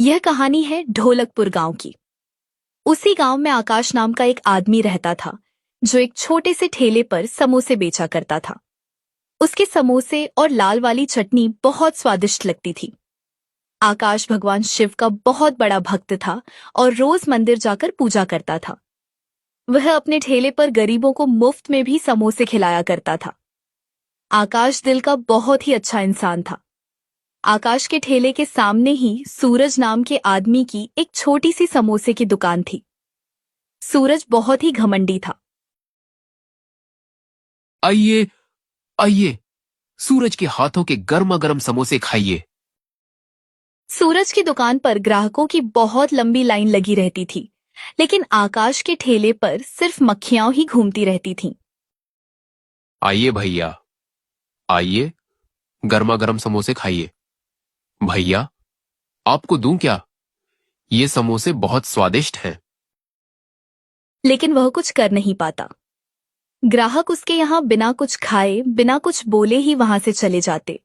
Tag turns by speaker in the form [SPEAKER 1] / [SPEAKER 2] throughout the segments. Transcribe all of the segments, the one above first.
[SPEAKER 1] यह कहानी है ढोलकपुर गांव की। उसी गांव में आकाश नाम का एक आदमी रहता था, जो एक छोटे से ठेले पर समोसे बेचा करता था। उसके समोसे और लाल वाली चटनी बहुत स्वादिष्ट लगती थी। आकाश भगवान शिव का बहुत बड़ा भक्त था और रोज मंदिर जाकर पूजा करता था। वह अपने ठेले पर गरीबों को मुफ्त में भी समोसे खिलाया करता था। आकाश दिल का बहुत ही अच्छा इंसान था। आकाश के ठेले के सामने ही सूरज नाम के आदमी की एक छोटी सी समोसे की दुकान थी। सूरज बहुत ही घमंडी था।
[SPEAKER 2] आइए, आइए, सूरज के हाथों के गर्मा गर्म समोसे खाइए।
[SPEAKER 1] सूरज की दुकान पर ग्राहकों की बहुत लंबी लाइन लगी रहती थी, लेकिन आकाश के ठेले पर सिर्फ मक्खियां ही घूमती रहती थीं।
[SPEAKER 2] आइए भैया, आइए, गर्मा गर्म समोसे खाइए। भैया, आपको दूं क्या? ये समोसे बहुत स्वादिष्ट हैं।
[SPEAKER 1] लेकिन वह कुछ कर नहीं पाता। ग्राहक उसके यहाँ बिना कुछ खाए, बिना कुछ बोले ही वहां से चले जाते।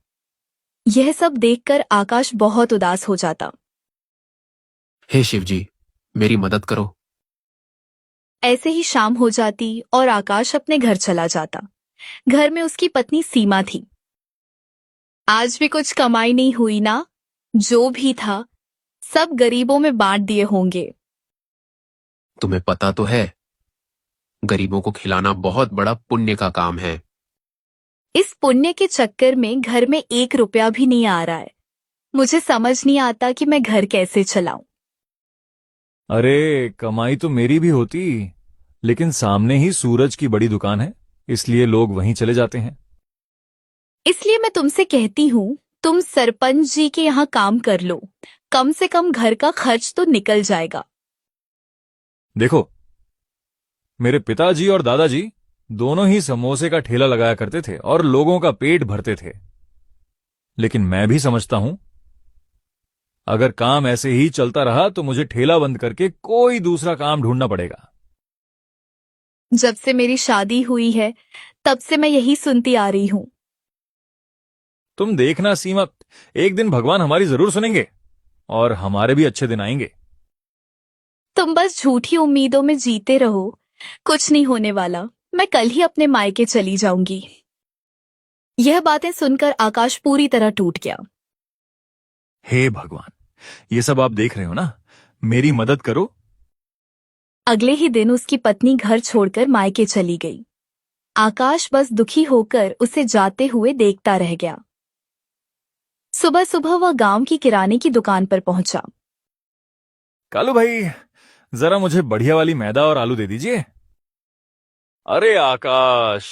[SPEAKER 1] यह सब देखकर आकाश बहुत उदास हो जाता।
[SPEAKER 2] हे शिव जी, मेरी मदद करो।
[SPEAKER 1] ऐसे ही शाम हो जाती और आकाश अपने घर चला जाता। घर में उसकी पत्नी सीमा थी। आज भी कुछ कमाई नहीं हुई ना? जो भी था सब गरीबों में बांट दिए होंगे।
[SPEAKER 2] तुम्हें पता तो है, गरीबों को खिलाना बहुत बड़ा पुण्य का काम है।
[SPEAKER 1] इस पुण्य के चक्कर में घर में 1 रुपया भी नहीं आ रहा है। मुझे समझ नहीं आता कि मैं घर कैसे चलाऊं।
[SPEAKER 3] अरे कमाई तो मेरी भी होती, लेकिन सामने ही सूरज की बड़ी दुकान है, इसलिए लोग वहीं चले जाते हैं।
[SPEAKER 1] इसलिए मैं तुमसे कहती हूँ, तुम सरपंच जी के यहाँ काम कर लो। कम से कम घर का खर्च तो निकल जाएगा।
[SPEAKER 3] देखो, मेरे पिताजी और दादाजी दोनों ही समोसे का ठेला लगाया करते थे और लोगों का पेट भरते थे। लेकिन मैं भी समझता हूं, अगर काम ऐसे ही चलता रहा तो मुझे ठेला बंद करके कोई दूसरा काम ढूंढना पड़ेगा।
[SPEAKER 1] जब से मेरी शादी हुई है, तब से मैं यही सुनती आ रही हूँ।
[SPEAKER 3] तुम देखना सीमा, एक दिन भगवान हमारी जरूर सुनेंगे और हमारे भी अच्छे दिन आएंगे।
[SPEAKER 1] तुम बस झूठी उम्मीदों में जीते रहो। कुछ नहीं होने वाला। मैं कल ही अपने मायके चली जाऊंगी। यह बातें सुनकर आकाश पूरी तरह टूट गया।
[SPEAKER 3] हे भगवान, ये सब आप देख रहे हो ना, मेरी मदद करो।
[SPEAKER 1] अगले ही दिन उसकी पत्नी घर छोड़कर मायके चली गई। आकाश बस दुखी होकर उसे जाते हुए देखता रह गया। सुबह सुबह वह गांव की किराने की दुकान पर पहुंचा।
[SPEAKER 3] कालू भाई, जरा मुझे बढ़िया वाली मैदा और आलू दे दीजिए। अरे आकाश,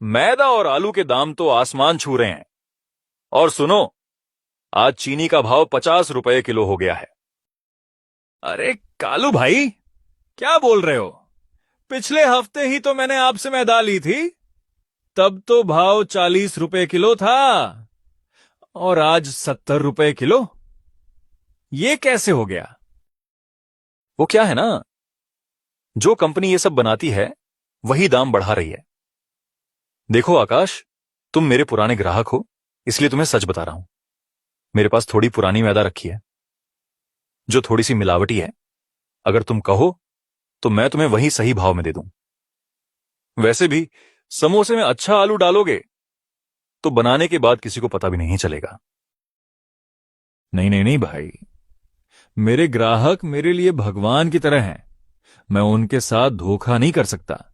[SPEAKER 3] मैदा और आलू के दाम तो आसमान छू रहे हैं। और सुनो, आज चीनी का भाव 50 रुपए किलो हो गया है। अरे कालू भाई, क्या बोल रहे हो? पिछले हफ्ते ही तो मैंने आपसे मैदा ली थी, तब तो भाव 40 रुपए किलो था, और आज 70 रुपए किलो। ये कैसे हो गया? वो क्या है ना, जो कंपनी ये सब बनाती है वही दाम बढ़ा रही है। देखो आकाश, तुम मेरे पुराने ग्राहक हो, इसलिए तुम्हें सच बता रहा हूं। मेरे पास थोड़ी पुरानी मैदा रखी है, जो थोड़ी सी मिलावटी है। अगर तुम कहो तो मैं तुम्हें वही सही भाव में दे दूं। वैसे भी समोसे में अच्छा आलू डालोगे तो बनाने के बाद किसी को पता भी नहीं चलेगा। नहीं नहीं नहीं भाई, मेरे ग्राहक मेरे लिए भगवान की तरह हैं। मैं उनके साथ धोखा नहीं कर सकता।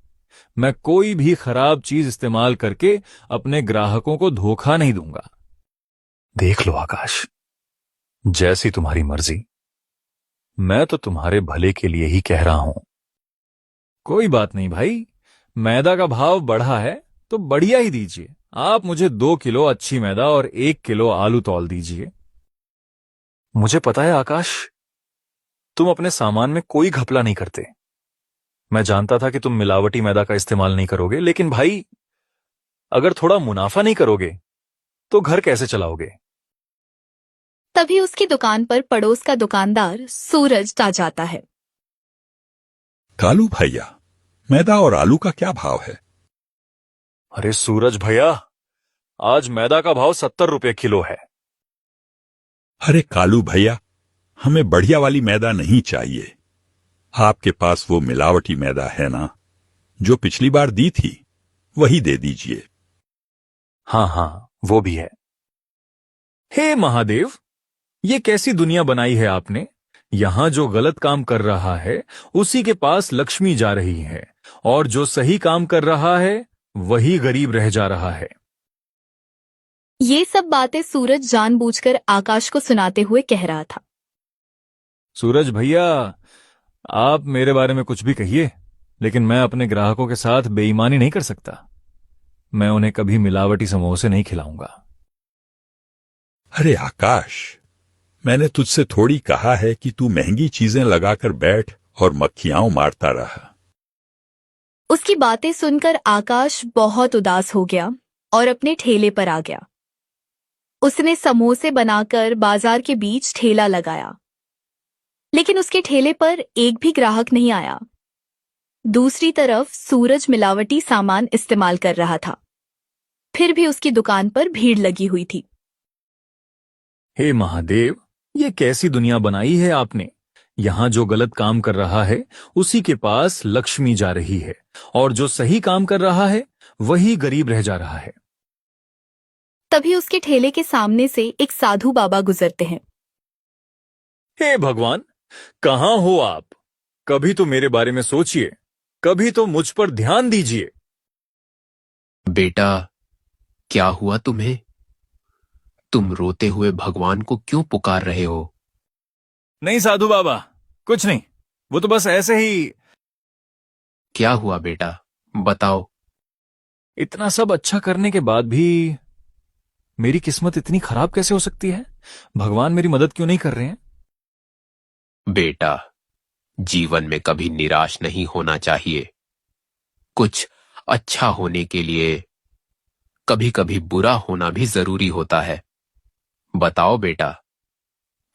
[SPEAKER 3] मैं कोई भी खराब चीज इस्तेमाल करके अपने ग्राहकों को धोखा नहीं दूंगा। देख लो आकाश, जैसी तुम्हारी मर्जी। मैं तो तुम्हारे भले के लिए ही कह रहा हूं। कोई बात नहीं भाई, मैदा का भाव बढ़ा है तो बढ़िया ही दीजिए। आप मुझे 2 किलो अच्छी मैदा और 1 किलो आलू तौल दीजिए। मुझे पता है आकाश, तुम अपने सामान में कोई घपला नहीं करते। मैं जानता था कि तुम मिलावटी मैदा का इस्तेमाल नहीं करोगे, लेकिन भाई, अगर थोड़ा मुनाफा नहीं करोगे तो घर कैसे चलाओगे?
[SPEAKER 1] तभी उसकी दुकान पर पड़ोस का दुकानदार सूरज आ जाता है।
[SPEAKER 4] कालू भैया, मैदा और आलू का क्या भाव है?
[SPEAKER 3] अरे सूरज भैया, आज मैदा का भाव 70 रुपए किलो है।
[SPEAKER 4] अरे कालू भैया, हमें बढ़िया वाली मैदा नहीं चाहिए। आपके पास वो मिलावटी मैदा है ना, जो पिछली बार दी थी, वही दे दीजिए।
[SPEAKER 3] हाँ हाँ, वो भी है। हे महादेव, ये कैसी दुनिया बनाई है आपने। यहां जो गलत काम कर रहा है उसी के पास लक्ष्मी जा रही है, और जो सही काम कर रहा है वही गरीब रह जा रहा है।
[SPEAKER 1] ये सब बातें सूरज जानबूझकर आकाश को सुनाते हुए कह रहा था।
[SPEAKER 3] सूरज भैया, आप मेरे बारे में कुछ भी कहिए, लेकिन मैं अपने ग्राहकों के साथ बेईमानी नहीं कर सकता। मैं उन्हें कभी मिलावटी समोसे नहीं खिलाऊंगा।
[SPEAKER 4] अरे आकाश, मैंने तुझसे थोड़ी कहा है कि तू महंगी चीजें लगाकर बैठ और मक्खियां मारता रहा।
[SPEAKER 1] उसकी बातें सुनकर आकाश बहुत उदास हो गया और अपने ठेले पर आ गया। उसने समोसे बनाकर बाजार के बीच ठेला लगाया, लेकिन उसके ठेले पर एक भी ग्राहक नहीं आया। दूसरी तरफ सूरज मिलावटी सामान इस्तेमाल कर रहा था, फिर भी उसकी दुकान पर भीड़ लगी हुई थी।
[SPEAKER 3] हे महादेव, ये कैसी दुनिया बनाई है आपने। यहां जो गलत काम कर रहा है उसी के पास लक्ष्मी जा रही है, और जो सही काम कर रहा है वही गरीब रह जा रहा है।
[SPEAKER 1] तभी उसके ठेले के सामने से एक साधु बाबा गुजरते हैं।
[SPEAKER 3] हे भगवान, कहां हो आप। कभी तो मेरे बारे में सोचिए, कभी तो मुझ पर ध्यान दीजिए।
[SPEAKER 2] बेटा, क्या हुआ तुम्हें? तुम रोते हुए भगवान को क्यों पुकार रहे हो?
[SPEAKER 3] नहीं साधु बाबा, कुछ नहीं, वो तो बस ऐसे ही।
[SPEAKER 2] क्या हुआ बेटा, बताओ।
[SPEAKER 3] इतना सब अच्छा करने के बाद भी मेरी किस्मत इतनी खराब कैसे हो सकती है। भगवान मेरी मदद क्यों नहीं कर रहे हैं।
[SPEAKER 2] बेटा, जीवन में कभी निराश नहीं होना चाहिए। कुछ अच्छा होने के लिए कभी कभी बुरा होना भी जरूरी होता है। बताओ बेटा,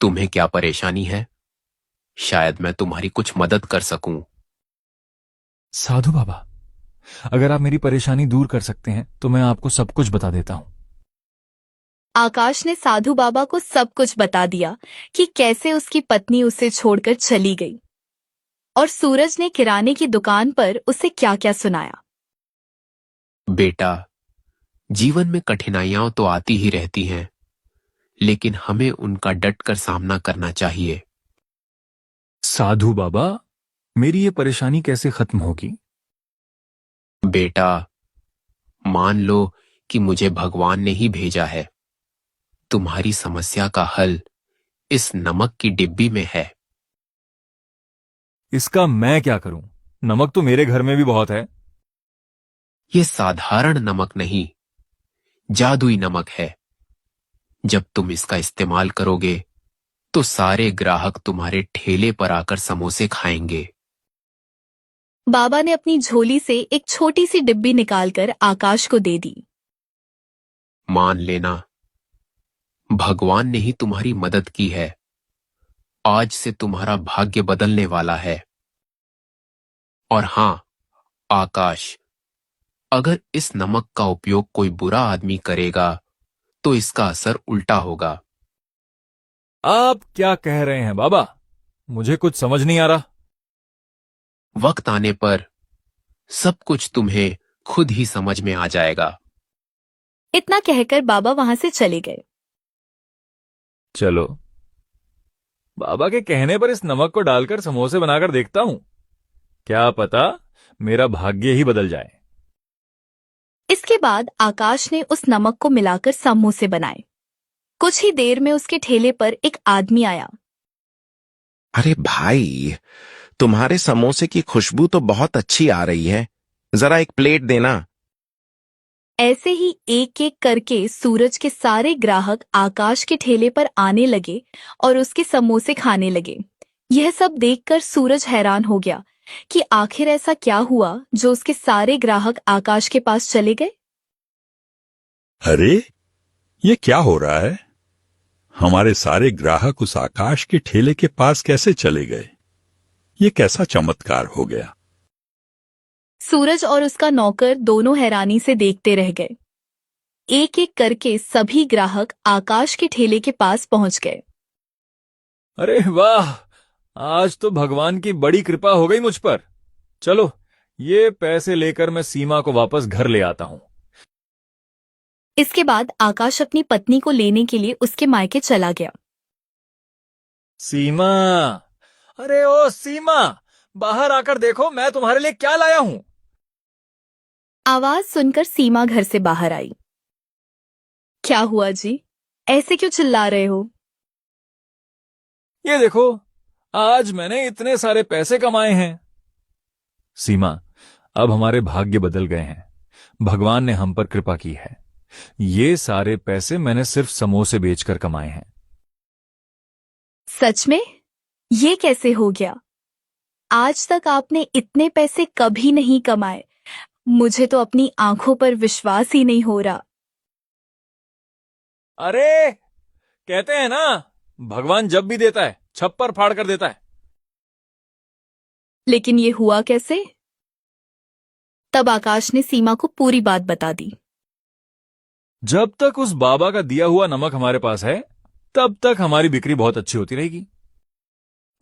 [SPEAKER 2] तुम्हें क्या परेशानी है? शायद मैं तुम्हारी कुछ मदद कर सकूं।
[SPEAKER 3] साधु बाबा, अगर आप मेरी परेशानी दूर कर सकते हैं तो मैं आपको सब कुछ बता देता हूं।
[SPEAKER 1] आकाश ने साधु बाबा को सब कुछ बता दिया कि कैसे उसकी पत्नी उसे छोड़कर चली गई, और सूरज ने किराने की दुकान पर उसे क्या क्या सुनाया।
[SPEAKER 2] बेटा, जीवन में कठिनाइयां तो आती ही रहती हैं, लेकिन हमें उनका डटकर सामना करना चाहिए।
[SPEAKER 3] साधु बाबा, मेरी ये परेशानी कैसे खत्म होगी।
[SPEAKER 2] बेटा, मान लो कि मुझे भगवान ने ही भेजा है। तुम्हारी समस्या का हल इस नमक की डिब्बी में है।
[SPEAKER 3] इसका मैं क्या करूं, नमक तो मेरे घर में भी बहुत है।
[SPEAKER 2] यह साधारण नमक नहीं, जादुई नमक है। जब तुम इसका इस्तेमाल करोगे तो सारे ग्राहक तुम्हारे ठेले पर आकर समोसे खाएंगे।
[SPEAKER 1] बाबा ने अपनी झोली से एक छोटी सी डिब्बी निकालकर आकाश को दे दी।
[SPEAKER 2] मान लेना, भगवान ने ही तुम्हारी मदद की है। आज से तुम्हारा भाग्य बदलने वाला है। और हां आकाश, अगर इस नमक का उपयोग कोई बुरा आदमी करेगा तो इसका असर उल्टा होगा।
[SPEAKER 3] आप क्या कह रहे हैं बाबा, मुझे कुछ समझ नहीं आ रहा।
[SPEAKER 2] वक्त आने पर सब कुछ तुम्हें खुद ही समझ में आ जाएगा।
[SPEAKER 1] इतना कहकर बाबा वहां से चले गए।
[SPEAKER 3] चलो, बाबा के कहने पर इस नमक को डालकर समोसे बनाकर देखता हूं, क्या पता मेरा भाग्य ही बदल जाए।
[SPEAKER 1] इसके बाद आकाश ने उस नमक को मिलाकर समोसे बनाए। कुछ ही देर में उसके ठेले पर एक आदमी आया।
[SPEAKER 5] अरे भाई, तुम्हारे समोसे की खुशबू तो बहुत अच्छी आ रही है। जरा एक प्लेट देना।
[SPEAKER 1] ऐसे ही एक एक करके सूरज के सारे ग्राहक आकाश के ठेले पर आने लगे और उसके समोसे खाने लगे। यह सब देखकर सूरज हैरान हो गया कि आखिर ऐसा क्या हुआ जो उसके सारे ग्राहक आकाश के पास चले गए।
[SPEAKER 4] अरे, ये क्या हो रहा है? हमारे सारे ग्राहक उस आकाश के ठेले के पास कैसे चले गए? ये कैसा चमत्कार हो गया?
[SPEAKER 1] सूरज और उसका नौकर दोनों हैरानी से देखते रह गए। एक एक करके सभी ग्राहक आकाश के ठेले के पास पहुंच गए।
[SPEAKER 3] अरे वाह, आज तो भगवान की बड़ी कृपा हो गई मुझ पर। चलो, ये पैसे लेकर मैं सीमा को वापस घर ले आता हूं।
[SPEAKER 1] इसके बाद आकाश अपनी पत्नी को लेने के लिए उसके मायके चला गया।
[SPEAKER 3] सीमा, अरे ओ सीमा, बाहर आकर देखो मैं तुम्हारे लिए क्या लाया हूं।
[SPEAKER 1] आवाज सुनकर सीमा घर से बाहर आई। क्या हुआ जी? ऐसे क्यों चिल्ला रहे हो?
[SPEAKER 3] ये देखो, आज मैंने इतने सारे पैसे कमाए हैं। सीमा, अब हमारे भाग्य बदल गए हैं। भगवान ने हम पर कृपा की है। ये सारे पैसे मैंने सिर्फ समोसे बेचकर कमाए हैं।
[SPEAKER 1] सच में? ये कैसे हो गया? आज तक आपने इतने पैसे कभी नहीं कमाए। मुझे तो अपनी आंखों पर विश्वास ही नहीं हो रहा।
[SPEAKER 3] अरे, कहते हैं ना, भगवान जब भी देता है छप्पर फाड़ कर देता है।
[SPEAKER 1] लेकिन ये हुआ कैसे? तब आकाश ने सीमा को पूरी बात बता दी।
[SPEAKER 3] जब तक उस बाबा का दिया हुआ नमक हमारे पास है, तब तक हमारी बिक्री बहुत अच्छी होती रहेगी।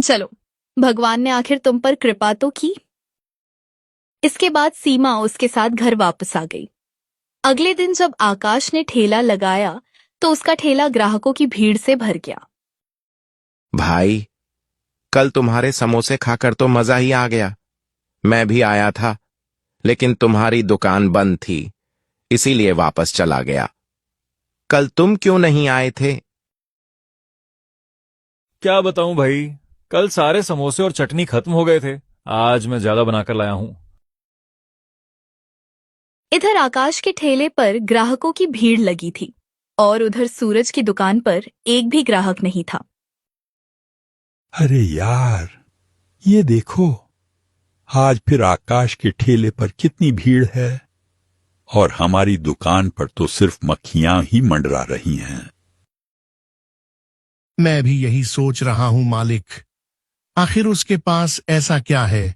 [SPEAKER 1] चलो, भगवान ने आखिर तुम पर कृपा तो की। इसके बाद सीमा उसके साथ घर वापस आ गई। अगले दिन जब आकाश ने ठेला लगाया तो उसका ठेला ग्राहकों की भीड़ से भर गया।
[SPEAKER 5] भाई, कल तुम्हारे समोसे खाकर तो मजा ही आ गया। मैं भी आया था, लेकिन तुम्हारी दुकान बंद थी, इसीलिए वापस चला गया। कल तुम क्यों नहीं आए थे?
[SPEAKER 3] क्या बताऊं भाई, कल सारे समोसे और चटनी खत्म हो गए थे। आज मैं ज्यादा बनाकर लाया हूं।
[SPEAKER 1] इधर आकाश के ठेले पर ग्राहकों की भीड़ लगी थी और उधर सूरज की दुकान पर एक भी ग्राहक नहीं था।
[SPEAKER 4] अरे यार, ये देखो, आज फिर आकाश के ठेले पर कितनी भीड़ है और हमारी दुकान पर तो सिर्फ मक्खियां ही मंडरा रही हैं।
[SPEAKER 6] मैं भी यही सोच रहा हूं मालिक। आखिर उसके पास ऐसा क्या है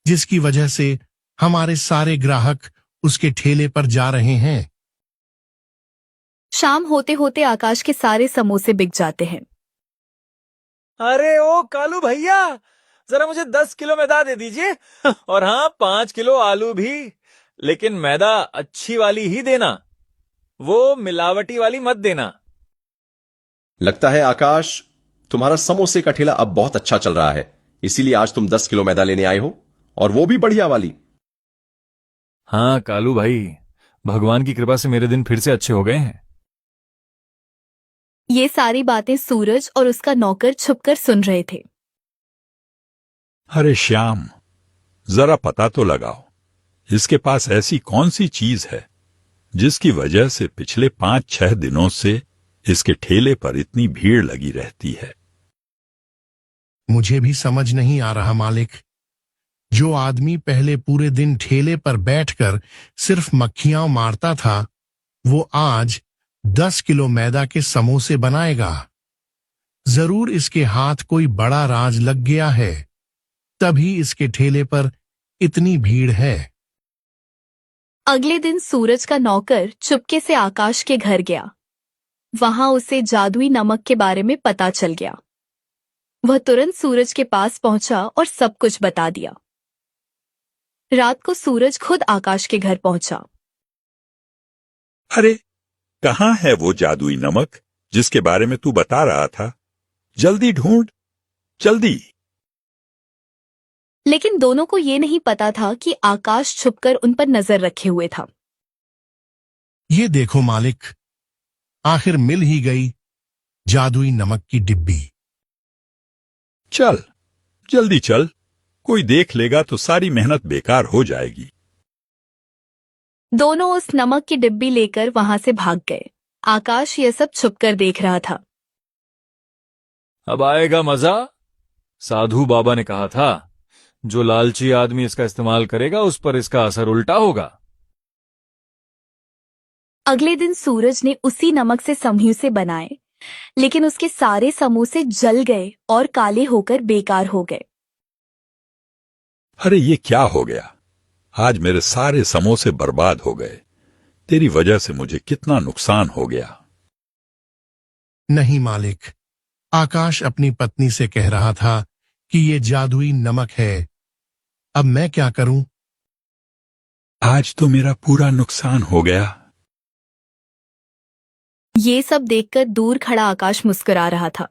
[SPEAKER 6] जिसकी वजह से हमारे सारे ग्राहक उसके ठेले पर जा रहे हैं?
[SPEAKER 1] शाम होते होते आकाश के सारे समोसे बिक जाते हैं।
[SPEAKER 3] अरे ओ कालू भैया, जरा मुझे 10 किलो मैदा दे दीजिए और हाँ, 5 किलो आलू भी, लेकिन मैदा अच्छी वाली ही देना, वो मिलावटी वाली मत देना।
[SPEAKER 7] लगता है आकाश, तुम्हारा समोसे का ठेला अब बहुत अच्छा चल रहा है, इसीलिए आज तुम 10 किलो मैदा लेने आए हो, और वो भी बढ़िया वाली।
[SPEAKER 3] हाँ कालू भाई, भगवान की कृपा से मेरे दिन फिर से अच्छे हो गए हैं।
[SPEAKER 1] ये सारी बातें सूरज और उसका नौकर छुपकर सुन रहे थे।
[SPEAKER 4] अरे श्याम, जरा पता तो लगाओ, इसके पास ऐसी कौन सी चीज है जिसकी वजह से पिछले 5-6 दिनों से इसके ठेले पर इतनी भीड़ लगी रहती है।
[SPEAKER 6] मुझे भी समझ नहीं आ रहा मालिक। जो आदमी पहले पूरे दिन ठेले पर बैठकर सिर्फ मक्खियां मारता था, वो आज 10 किलो मैदा के समोसे बनाएगा। जरूर इसके हाथ कोई बड़ा राज लग गया है, तभी इसके ठेले पर इतनी भीड़ है।
[SPEAKER 1] अगले दिन सूरज का नौकर चुपके से आकाश के घर गया। वहां उसे जादुई नमक के बारे में पता चल गया। वह तुरंत सूरज के पास पहुंचा और सब कुछ बता दिया। रात को सूरज खुद आकाश के घर पहुंचा।
[SPEAKER 4] अरे, कहाँ है वो जादुई नमक जिसके बारे में तू बता रहा था? जल्दी ढूंढ, जल्दी।
[SPEAKER 1] लेकिन दोनों को ये नहीं पता था कि आकाश छुपकर उन पर नजर रखे हुए था।
[SPEAKER 6] ये देखो मालिक, आखिर मिल ही गई जादुई नमक की डिब्बी।
[SPEAKER 4] चल, जल्दी चल, कोई देख लेगा तो सारी मेहनत बेकार हो जाएगी।
[SPEAKER 1] दोनों उस नमक की डिब्बी लेकर वहां से भाग गए। आकाश ये सब छुपकर देख रहा था।
[SPEAKER 3] अब आएगा मजा। साधु बाबा ने कहा था, जो लालची आदमी इसका इस्तेमाल करेगा उस पर इसका असर उल्टा होगा।
[SPEAKER 1] अगले दिन सूरज ने उसी नमक से समोसे बनाए, लेकिन उसके सारे समोसे जल गए और काले होकर बेकार हो गए।
[SPEAKER 4] अरे, ये क्या हो गया? आज मेरे सारे समोसे बर्बाद हो गए। तेरी वजह से मुझे कितना नुकसान हो गया।
[SPEAKER 6] नहीं मालिक, आकाश अपनी पत्नी से कह रहा था कि ये जादुई नमक है। अब मैं क्या करूं?
[SPEAKER 4] आज तो मेरा पूरा नुकसान हो गया।
[SPEAKER 1] ये सब देखकर दूर खड़ा आकाश मुस्कुरा रहा था।